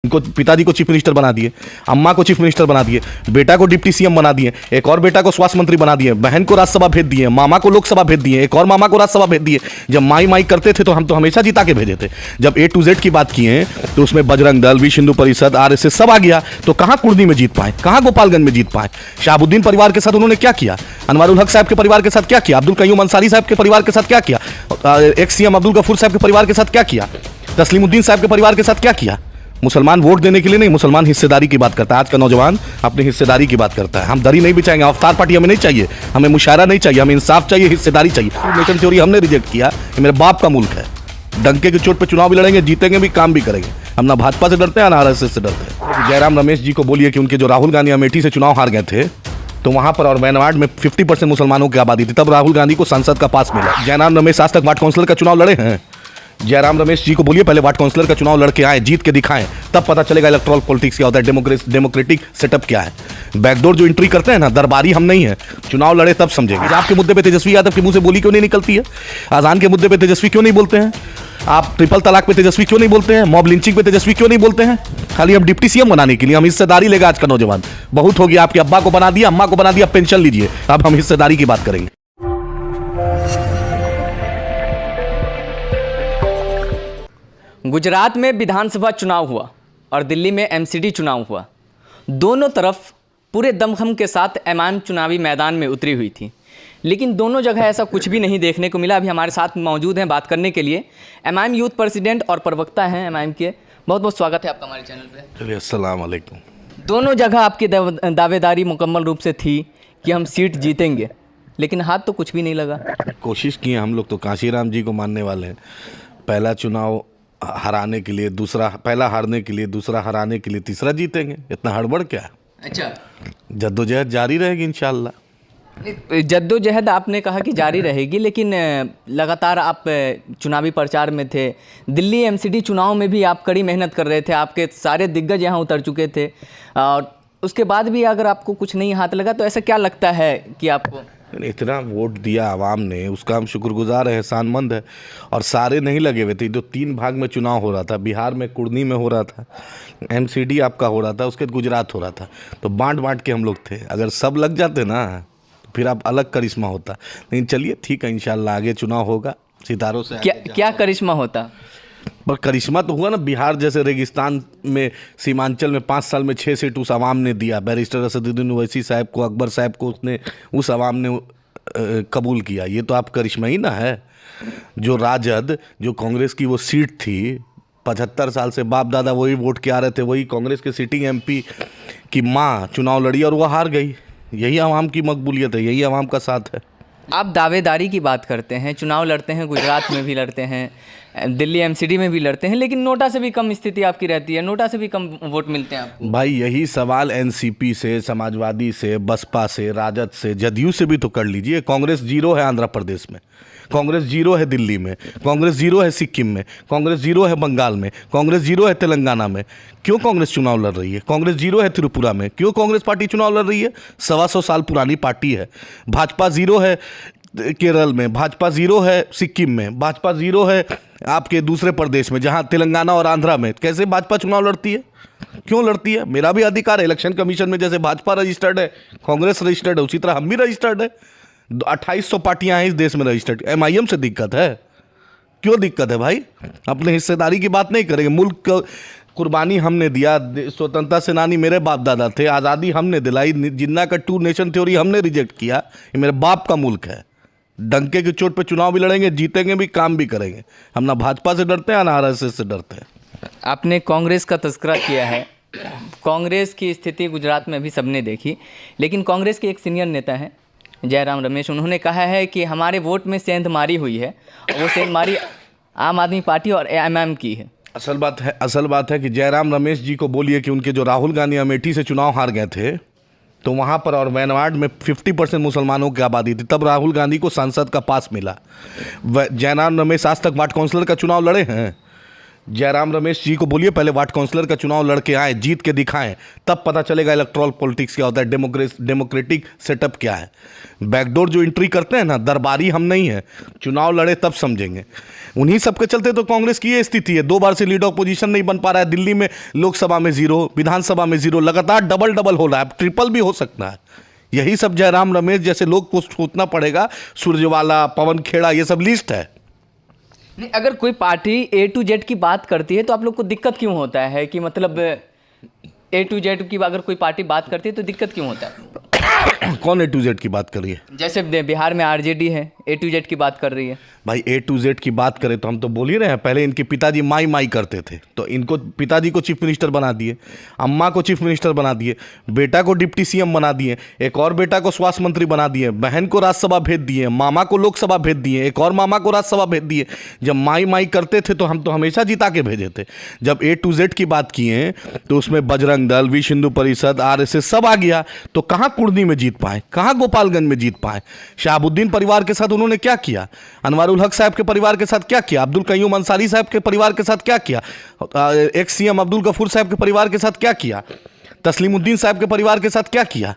इनको पिताजी को चीफ मिनिस्टर बना दिए, अम्मा को चीफ मिनिस्टर बना दिए, बेटा को डिप्टी सीएम बना दिए, एक और बेटा को स्वास्थ्य मंत्री बना दिए, बहन को राज्यसभा भेज दिए, मामा को लोकसभा भेज दिए, एक और मामा को राज्यसभा भेज दिए। जब माई माई करते थे तो हम तो हमेशा जिता के भेजे थे। जब A to Z की बात किए तो उसमें बजरंग दल, विश्व हिंदू परिषद, RSS सब आ गया। तो कहाँ कुर्दी में जीत पाए, कहाँ गोपालगंज में जीत पाए? शाहबुद्दीन परिवार के साथ उन्होंने क्या किया? अनवारुल हक साहब के परिवार के साथ क्या किया? अब्दुल कयूम अंसारी साहब के परिवार के साथ क्या किया? एक्स CM अब्दुल गफूर साहब के परिवार के साथ क्या किया? तस्लीमुद्दीन साहब के परिवार के साथ क्या किया? मुसलमान वोट देने के लिए नहीं, मुसलमान हिस्सेदारी की बात करता है। आज का नौजवान अपनी हिस्सेदारी की बात करता है। हम दरी नहीं बिछाएंगे, अवतार पार्टी हमें नहीं चाहिए, हमें मुशायरा नहीं चाहिए, हमें इंसाफ चाहिए, हिस्सेदारी चाहिए। नेशन थ्योरी हमने रिजेक्ट किया। ये मेरे बाप का मुल्क है। डंके की चोट पे चुनाव भी लड़ेंगे, जीतेंगे भी, काम भी करेंगे। हम ना भाजपा से डरते हैं ना RSS से डरते हैं। जयराम रमेश जी को बोलिए कि उनके जो राहुल गांधी अमेठी से चुनाव हार गए थे तो वहां पर और वैनवाड़ में 50% मुसलमानों की आबादी थी, तब राहुल गांधी को संसद का पास मिला। जयराम रमेश आज तक वार्ड काउंसिलर का चुनाव लड़े हैं? जयराम रमेश जी को बोलिए पहले वार्ड काउंसिलर का चुनाव लड़के आए, जीत के दिखाएं, तब पता चलेगा इलेक्टोरल पॉलिटिक्स क्या होता है, डेमोक्रेटिक सेटअप क्या है। बैकडोर जो एंट्री करते हैं ना, दरबारी हम नहीं है। चुनाव लड़े तब समझेंगे। आपके मुद्दे पे तेजस्वी यादव के मुंह से बोली क्यों नहीं निकलती है? अजान के मुद्दे पे तेजस्वी क्यों नहीं बोलते हैं? आप ट्रिपल तलाक पे तेजस्वी क्यों नहीं बोलते हैं? मॉब लिंचिंग पे तेजस्वी क्यों नहीं बोलते हैं? खाली हम डिप्टी सीएम बनाने के लिए हम हिस्सेदारी लेगा। आज का नौजवान बहुत हो गया। आपके अब्बा को बना दिया, अम्मा को बना दिया, पेंशन लीजिए। अब हम हिस्सेदारी की बात करेंगे। गुजरात में विधानसभा चुनाव हुआ और दिल्ली में MCD चुनाव हुआ। दोनों तरफ पूरे दमखम के साथ MIM चुनावी मैदान में उतरी हुई थी, लेकिन दोनों जगह ऐसा कुछ भी नहीं देखने को मिला। अभी हमारे साथ मौजूद हैं बात करने के लिए MIM यूथ प्रेसिडेंट और प्रवक्ता हैं MIM के। बहुत बहुत स्वागत है आपका हमारे चैनल पे। चलिए, अस्सलाम वालेकुम। दोनों जगह आपकी दावेदारी मुकम्मल रूप से थी कि हम सीट जीतेंगे, लेकिन हाथ तो कुछ भी नहीं लगा। कोशिश किए हम लोग तो कांशीराम जी को मानने वाले हैं। पहला चुनाव हराने के लिए, दूसरा, पहला हारने के लिए, दूसरा हराने के लिए, तीसरा जीतेंगे। इतना हड़बड़ क्या है? अच्छा, जद्दोजहद जारी रहेगी इंशाल्लाह। जद्दोजहद आपने कहा कि जारी रहेगी, लेकिन लगातार आप चुनावी प्रचार में थे। दिल्ली MCD चुनाव में भी आप कड़ी मेहनत कर रहे थे, आपके सारे दिग्गज यहाँ उतर चुके थे, और उसके बाद भी अगर आपको कुछ नहीं हाथ लगा तो ऐसा क्या लगता है कि आपको इतना वोट दिया आवाम ने, उसका हम शुक्रगुजार है, एहसानमंद है। और सारे नहीं लगे हुए थे। जो 3 भाग में चुनाव हो रहा था, बिहार में कुर्नी में हो रहा था, MCD आपका हो रहा था, उसके गुजरात हो रहा था, तो बांट बांट के हम लोग थे। अगर सब लग जाते ना तो फिर आप अलग करिश्मा होता। लेकिन चलिए ठीक है, इंशाल्लाह आगे चुनाव होगा, सितारों से क्या करिश्मा होता? पर करिश्मा तो हुआ ना। बिहार जैसे रेगिस्तान में, सीमांचल में 5 साल में 6 सीट उस आवाम ने दिया। बैरिस्टर असदुद्दीन ओवैसी साहब को, अकबर साहब को उसने, उस आवाम ने कबूल किया। ये तो आप करिश्मा ही ना है। जो राजद, जो कांग्रेस की वो सीट थी, 75 साल से बाप दादा वही वोट के आ रहे थे, वही कांग्रेस के सिटिंग MP की माँ चुनाव लड़ी और वो हार गई। यही आवाम की मकबूलियत है, यही आवाम का साथ है। आप दावेदारी की बात करते हैं, चुनाव लड़ते हैं, गुजरात में भी लड़ते हैं, दिल्ली MCD में भी लड़ते हैं, लेकिन नोटा से भी कम स्थिति आपकी रहती है, नोटा से भी कम वोट मिलते हैं आपको। भाई यही सवाल NCP से, समाजवादी से, बसपा से, राजद से, जदयू से भी तो कर लीजिए। कांग्रेस 0 है आंध्र प्रदेश में, कांग्रेस 0 है दिल्ली में, कांग्रेस 0 है सिक्किम में, कांग्रेस 0 है बंगाल में, कांग्रेस 0 है तेलंगाना में। क्यों कांग्रेस चुनाव लड़ रही है? कांग्रेस 0 है त्रिपुरा में। क्यों कांग्रेस पार्टी चुनाव लड़ रही है? 125 साल पुरानी पार्टी है। भाजपा 0 है केरल में, भाजपा 0 है सिक्किम में, भाजपा 0 है आपके दूसरे प्रदेश में, जहां तेलंगाना और आंध्रा में। कैसे भाजपा चुनाव लड़ती है? क्यों लड़ती है? मेरा भी अधिकार है। इलेक्शन कमीशन में जैसे भाजपा रजिस्टर्ड है, कांग्रेस रजिस्टर्ड है, उसी तरह हम भी रजिस्टर्ड है। 2800 पार्टियां हैं इस देश में रजिस्टर्ड। MIM से दिक्कत है? क्यों दिक्कत है भाई? अपने हिस्सेदारी की बात नहीं करेंगे। मुल्क कुर्बानी हमने दिया, स्वतंत्रता सेनानी मेरे बाप दादा थे, आज़ादी हमने दिलाई, जिन्ना का 2 नेशन थ्योरी हमने रिजेक्ट किया। ये मेरे बाप का मुल्क है। डंके की चोट पे चुनाव भी लड़ेंगे, जीतेंगे भी, काम भी करेंगे। हम ना भाजपा से डरते हैं ना RSS से डरते हैं। आपने कांग्रेस का तस्करा किया है। कांग्रेस की स्थिति गुजरात में भी सबने देखी, लेकिन कांग्रेस के एक सीनियर नेता हैं जयराम रमेश, उन्होंने कहा है कि हमारे वोट में सेंधमारी हुई है, और वो सेंधमारी आम आदमी पार्टी और MIM की है। असल बात है कि जयराम रमेश जी को बोलिए कि उनके जो राहुल गांधी अमेठी से चुनाव हार गए थे तो वहाँ पर और वैनवाड़ में 50% मुसलमानों की आबादी थी, तब राहुल गांधी को संसद का पास मिला। जयराम रमेश आज तक वार्ड काउंसिलर का चुनाव लड़े हैं? जयराम रमेश जी को बोलिए पहले वार्ड काउंसलर का चुनाव लड़के आए, जीत के दिखाएं, तब पता चलेगा इलेक्टोरल पॉलिटिक्स क्या होता है, डेमोक्रेटिक सेटअप क्या है। बैकडोर जो एंट्री करते हैं ना, दरबारी हम नहीं है, चुनाव लड़े तब समझेंगे। उन्हीं सबके चलते तो कांग्रेस की ये स्थिति है, 2 बार से लीडर ऑपोजिशन नहीं बन पा रहा है। दिल्ली में लोकसभा में 0, विधानसभा में 0, लगातार डबल हो रहा है, अब ट्रिपल भी हो सकता है। यही सब जयराम रमेश जैसे लोग को सोचना पड़ेगा। सुरजेवाला, पवन खेड़ा, ये सब लिस्ट है। नहीं, अगर कोई पार्टी A to Z की बात करती है तो आप लोग को दिक्कत क्यों होता है कि मतलब A to Z की अगर कोई पार्टी बात करती है तो दिक्कत क्यों होता है? कौन A to Z की बात कर रही है? जैसे बिहार में RJD है, A to Z की बात कर रही है। भाई A to Z की बात करें तो हम तो बोल ही रहे हैं, पहले इनके पिताजी माई करते थे, तो इनको पिताजी को चीफ मिनिस्टर बना दिए, अम्मा को चीफ मिनिस्टर बना दिए, बेटा को डिप्टी सीएम बना दिए, एक और बेटा को स्वास्थ्य मंत्री बना दिए, बहन को राज्यसभा भेज दिए, मामा को लोकसभा भेज दिए, एक और मामा को राज्यसभा भेज दिए। जब माई करते थे तो हम तो हमेशा जिता के भेजे थे। जब A to Z की बात किए तो उसमें बजरंग दल, विश्व हिंदू परिषद, RSS सब आ गया, तो कहाँ कुर्नी में जीत पाए, कहाँ गोपालगंज में जीत पाए? शहाबुद्दीन परिवार के साथ उन्होंने क्या किया? अनवारुल हक साहब के परिवार के साथ क्या किया? अब्दुल कयूम अंसारी साहब के परिवार के साथ क्या किया? एक्स सीएम अब्दुल गफूर साहब के परिवार के साथ क्या किया? तस्लीमुद्दीन साहब के परिवार के साथ क्या किया?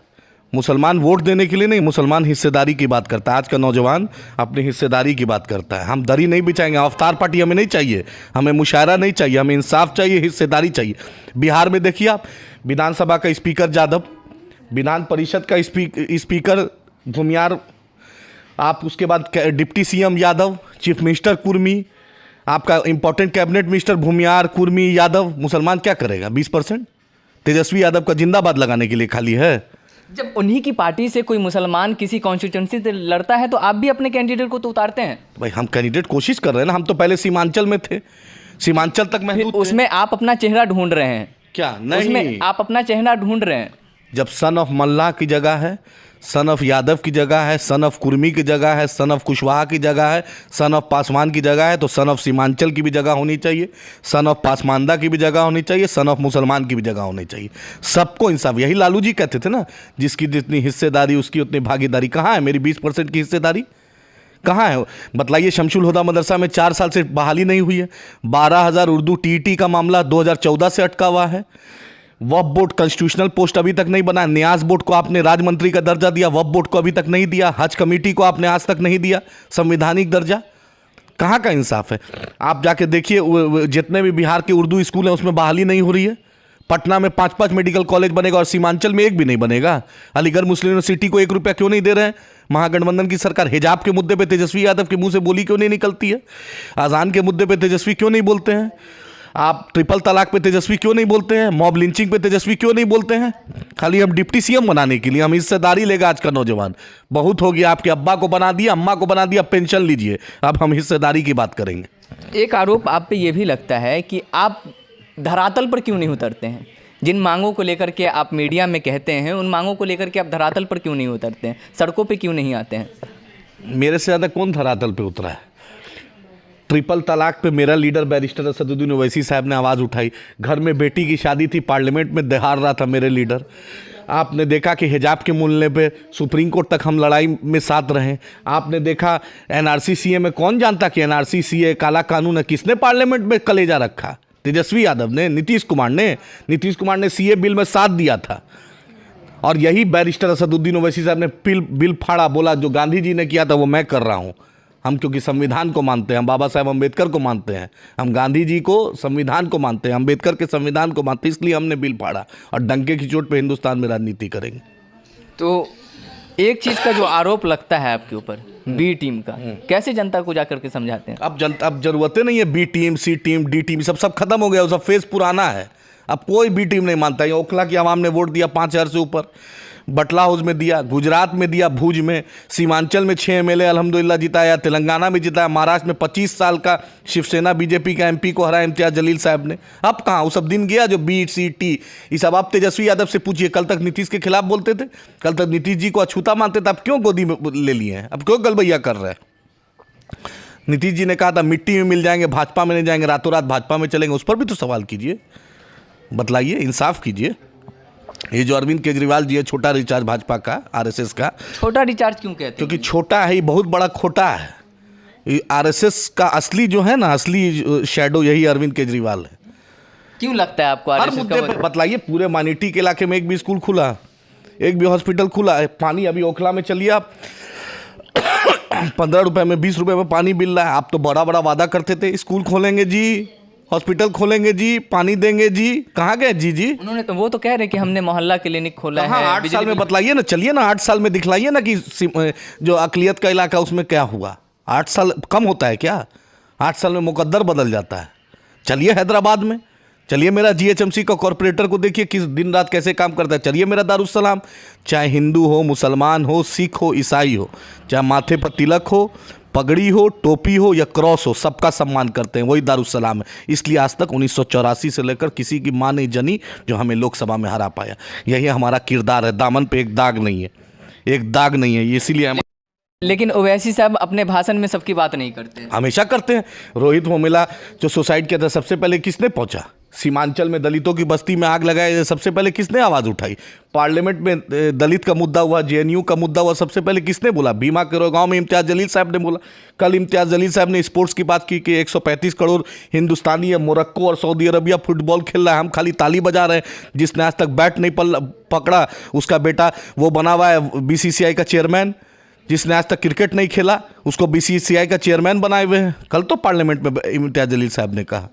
मुसलमान वोट देने के लिए नहीं, मुसलमान हिस्सेदारी की बात करता है। आज का नौजवान अपनी हिस्सेदारी की बात करता है। हम दरी नहीं बिछाएंगे, अवतार पार्टी हमें नहीं चाहिए, हमें मुशायरा नहीं चाहिए, हमें इंसाफ चाहिए, हिस्सेदारी चाहिए। बिहार में देखिए आप, विधानसभा का स्पीकर यादव, विधान परिषद का स्पीकर भूमियार, आप उसके बाद deputy CM Yadav, chief minister Kurmi, आपका important cabinet minister Bhumihar, Kurmi, Yadav. मुसलमान क्या करेगा? 20%। तेजस्वी यादव का जिंदाबाद लगाने के लिए खाली है। जब उन्हीं की पार्टी से कोई मुसलमान किसी कॉन्स्टिट्यूंसी से लड़ता है तो आप भी अपने कैंडिडेट को तो उतारते हैं। भाई हम कैंडिडेट कोशिश कर रहे हैं ना, हम तो पहले सीमांचल में थे, सीमांचल तक महदूद थे। उसमें आप अपना चेहरा ढूंढ रहे हैं। क्या नहीं? उसमें आप अपना चेहरा ढूंढ रहे हैं। जब सन ऑफ मल्लाह की जगह है, सन ऑफ यादव की जगह है, सन ऑफ कुर्मी की जगह है, सन ऑफ कुशवाहा की जगह है, सन ऑफ पासवान की जगह है, तो सन ऑफ सीमांचल की भी जगह होनी चाहिए, सन ऑफ पासमानदा की भी जगह होनी चाहिए, सन ऑफ मुसलमान की भी जगह होनी चाहिए। सबको इंसाफ। यही लालू जी कहते थे ना, जिसकी जितनी हिस्सेदारी उसकी उतनी भागीदारी। कहाँ है मेरी 20% की हिस्सेदारी? कहाँ है? बतलाइए। शमशुल हुदा मदरसा में 4 साल से बहाली नहीं हुई है। 12,000 उर्दू TET का मामला 2014 से अटका हुआ है। वक्फ बोर्ड कॉन्स्टिट्यूशनल पोस्ट अभी तक नहीं बना। न्यास बोर्ड को आपने राज्य मंत्री का दर्जा दिया, वक्फ बोर्ड को अभी तक नहीं दिया। हज कमेटी को आपने आज तक नहीं दिया संवैधानिक दर्जा। कहाँ का इंसाफ है? आप जाके देखिए, जितने भी बिहार के उर्दू स्कूल हैं उसमें बहाली नहीं हो रही है। पटना में 5-5 मेडिकल कॉलेज बनेगा और सीमांचल में एक भी नहीं बनेगा। अलीगढ़ मुस्लिम यूनिवर्सिटी को 1 रुपया क्यों नहीं दे रहे हैं महागठबंधन की सरकार? हिजाब के मुद्दे पे तेजस्वी यादव के मुंह से बोली क्यों नहीं निकलती है? अजान के मुद्दे पे तेजस्वी क्यों नहीं बोलते हैं? आप ट्रिपल तलाक पे तेजस्वी क्यों नहीं बोलते हैं? मॉब लिंचिंग पे तेजस्वी क्यों नहीं बोलते हैं? खाली हम डिप्टी सीएम बनाने के लिए हम हिस्सेदारी लेगा आज का नौजवान। बहुत हो गया, आपके अब्बा को बना दिया, अम्मा को बना दिया, पेंशन लीजिए, अब हम हिस्सेदारी की बात करेंगे। एक आरोप आप पे ये भी लगता है कि आप धरातल पर क्यों नहीं उतरते हैं? जिन मांगों को लेकर के आप मीडिया में कहते हैं, उन मांगों को लेकर के आप धरातल पर क्यों नहीं उतरते हैं? सड़कों पे क्यों नहीं आते हैं? मेरे से ज़्यादा कौन धरातल पे उतरा है? ट्रिपल तलाक पे मेरा लीडर बैरिस्टर असदुद्दीन ओवैसी साहब ने आवाज़ उठाई। घर में बेटी की शादी थी, पार्लियामेंट में दहाड़ रहा था मेरे लीडर। आपने देखा कि हिजाब के मूल्य पे सुप्रीम कोर्ट तक हम लड़ाई में साथ रहे। आपने देखा NRC CA में, कौन जानता कि NRC CA काला कानून है? किसने पार्लियामेंट में कलेजा रखा? तेजस्वी यादव ने, नीतीश कुमार ने CA बिल में साथ दिया था। और यही बैरिस्टर असदुद्दीन ओवैसी साहब ने बिल फाड़ा, बोला जो गांधी जी ने किया था वो मैं कर रहा हूँ। हम क्योंकि संविधान को मानते हैं, हम बाबा साहेब अम्बेडकर को मानते हैं, हम गांधी जी को, संविधान को मानते हैं, अम्बेडकर के संविधान को मानते हैं, इसलिए हमने बिल फाड़ा और डंके की चोट पे हिंदुस्तान में राजनीति करेंगे। तो एक चीज़ का जो आरोप लगता है आपके ऊपर, B टीम का, कैसे जनता को जाकर के समझाते हैं? अब जरूरतें नहीं है B team, C team, D team, सब खत्म हो गया, वो सब फेज पुराना है। अब कोई B टीम नहीं मानता है। ओखला की आवाम ने वोट दिया 5,000 से ऊपर, बटला हाउस में दिया, गुजरात में दिया, भुज में, सीमांचल में 6 MLA अल्हम्दुलिल्लाह जिताया, तेलंगाना में जिताया, महाराष्ट्र में 25 साल का शिवसेना BJP का MP को हराया इम्तियाज जलील साहब ने। अब कहाँ वो सब दिन गया जो B C T ये सब? आप तेजस्वी यादव से पूछिए, कल तक नीतीश के खिलाफ बोलते थे, कल तक नीतीश जी को अछूता मानते थे, अब क्यों गोदी में ले लिए हैं? अब क्यों गलबैया कर रहे हैं? नीतीश जी ने कहा था मिट्टी में मिल जाएंगे, भाजपा में नहीं जाएंगे, रातों रात भाजपा में चलेंगे। उस पर भी तो सवाल कीजिए, बतलाइए, इंसाफ कीजिए। ये जो अरविंद केजरीवाल जी है, छोटा रिचार्ज भाजपा का, RSS का। छोटा रिचार्ज क्यों कहते हैं? क्योंकि छोटा है, ये बहुत बड़ा खोटा है। आरएसएस का असली जो है ना, असली शैडो यही अरविंद केजरीवाल है। क्यों लगता है आपको हर आरएसएस मुद्दे पे बतलाइए, पूरे मानिटी के इलाके में एक भी स्कूल खुला, एक भी हॉस्पिटल खुला है? पानी अभी ओखला में चलिए आप, 15 रुपए में 20 रुपए में पानी मिल रहा है। आप तो बड़ा बड़ा वादा करते थे, स्कूल खोलेंगे जी, हॉस्पिटल खोलेंगे जी, पानी देंगे जी, कहाँ गए जी? उन्होंने तो वो तो कह रहे कि हमने मोहल्ला क्लिनिक खोला हाँ, है। 8 साल में बतलाइए ना, चलिए ना 8 साल में दिखलाइए ना कि जो अकलियत का इलाका उसमें क्या हुआ। 8 साल कम होता है क्या? 8 साल में मुकद्दर बदल जाता है। चलिए हैदराबाद में, चलिए मेरा जीएचएमसी का कॉरपोरेटर को देखिए किस दिन रात कैसे काम करता है। चलिए मेरा दारुस्सलाम, चाहे हिंदू हो, मुसलमान हो, सिख हो, ईसाई हो, चाहे माथे पर तिलक हो, पगड़ी हो, टोपी हो या क्रॉस हो, सबका सम्मान करते हैं, वही दारुस्सलाम है। इसलिए आज तक 1984 से लेकर किसी की मां नहीं जनी जो हमें लोकसभा में हरा पाया। यही हमारा किरदार है, दामन पे एक दाग नहीं है, एक दाग नहीं है, इसीलिए हम लेकिन ओवैसी साहब अपने भाषण में सबकी बात नहीं करते। हमेशा करते हैं। रोहित मोमिला जो सुसाइड किया था, सबसे पहले किसने पहुंचा? सीमांचल में दलितों की बस्ती में आग लगाए, सबसे पहले किसने आवाज़ उठाई? पार्लियामेंट में दलित का मुद्दा हुआ, जेएनयू का मुद्दा हुआ, सबसे पहले किसने बोला? भीमा कोरेगांव में इम्तियाज़ जलील साहब ने बोला। कल इम्तियाज़ जलील साहब ने स्पोर्ट्स की बात की कि 135 करोड़ हिंदुस्तानी है, मोरक्को और सऊदी अरबिया फुटबॉल खेल रहा है, हम खाली ताली बजा रहे हैं। जिसने आज तक बैट नहीं पकड़ा उसका बेटा वो बना हुआ है बीसीसीआई का चेयरमैन। जिसने आज तक क्रिकेट नहीं खेला उसको बीसीसीआई का चेयरमैन बनाए हुए हैं। कल तो पार्लियामेंट में इम्तियाज़ जलील साहब ने कहा।